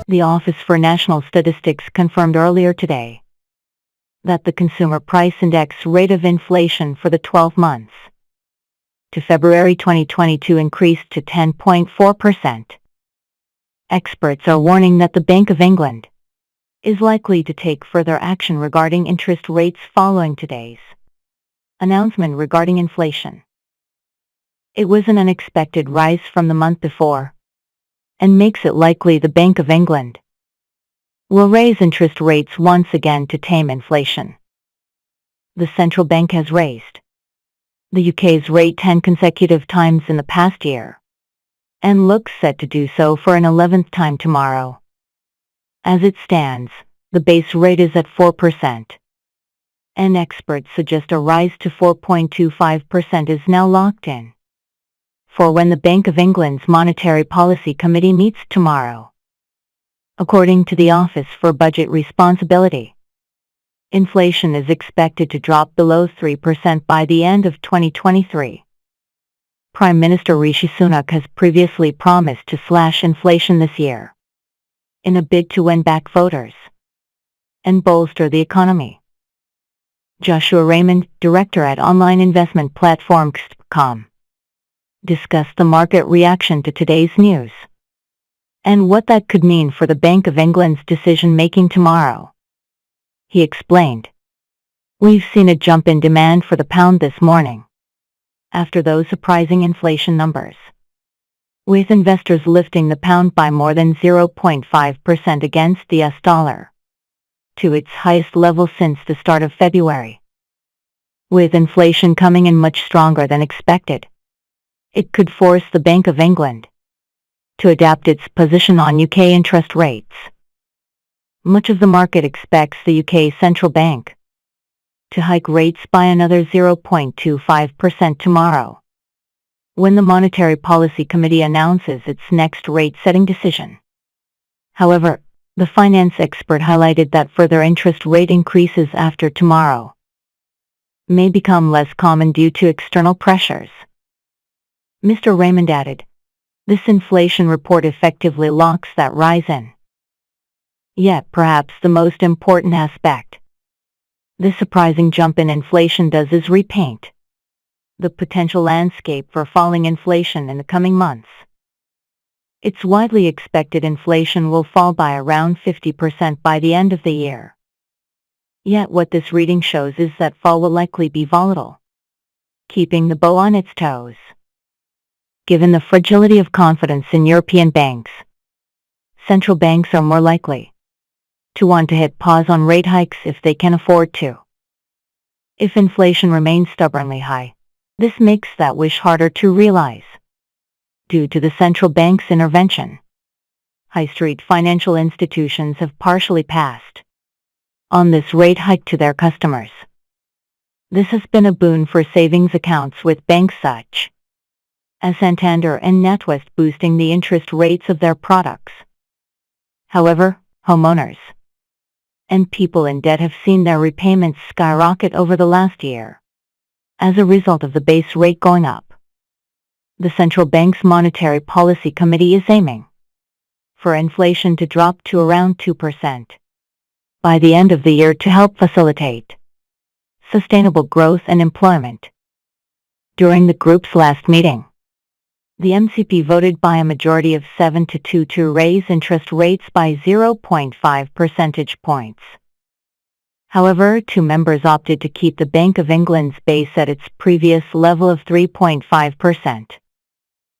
The Office for National Statistics confirmed earlier today that the Consumer Price Index rate of inflation for the 12 months to February 2022 increased to 10.4%. Experts are warning that the Bank of England is likely to take further action regarding interest rates following today's announcement regarding inflation. It was an unexpected rise from the month before, and makes it likely the Bank of England will raise interest rates once again to tame inflation. The central bank has raised the UK's rate 10 consecutive times in the past year, and looks set to do so for an 11th time tomorrow. As it stands, the base rate is at 4%, and experts suggest a rise to 4.25% is now locked in for when the Bank of England's Monetary Policy Committee meets tomorrow. According to the Office for Budget Responsibility, inflation is expected to drop below 3% by the end of 2023. Prime Minister Rishi Sunak has previously promised to slash inflation this year in a bid to win back voters and bolster the economy. Joshua Raymond, director at online investment platform XP.com, discussed the market reaction to today's news and what that could mean for the Bank of England's decision-making tomorrow. He explained, "We've seen a jump in demand for the pound this morning after those surprising inflation numbers, with investors lifting the pound by more than 0.5% against the US dollar to its highest level since the start of February. With inflation coming in much stronger than expected, it could force the Bank of England to adapt its position on UK interest rates. Much of the market expects the UK Central Bank to hike rates by another 0.25% tomorrow, when the Monetary Policy Committee announces its next rate-setting decision. However, the finance expert highlighted that further interest rate increases after tomorrow may become less common due to external pressures. Mr. Raymond added, "This inflation report effectively locks that rise in. Yet perhaps the most important aspect this surprising jump in inflation does is repaint the potential landscape for falling inflation in the coming months. It's widely expected inflation will fall by around 50% by the end of the year. Yet what this reading shows is that fall will likely be volatile, keeping the bow on its toes. Given the fragility of confidence in European banks, central banks are more likely to want to hit pause on rate hikes if they can afford to. If inflation remains stubbornly high, this makes that wish harder to realize. Due to the central bank's intervention, high street financial institutions have partially passed on this rate hike to their customers. This has been a boon for savings accounts with banks such as Santander and NatWest, boosting the interest rates of their products. However, homeowners and people in debt have seen their repayments skyrocket over the last year as a result of the base rate going up. The central bank's Monetary Policy Committee is aiming for inflation to drop to around 2% by the end of the year to help facilitate sustainable growth and employment. During the group's last meeting, the MCP voted by a majority of 7-2 to raise interest rates by 0.5 percentage points. However, 2 members opted to keep the Bank of England's base at its previous level of 3.5%.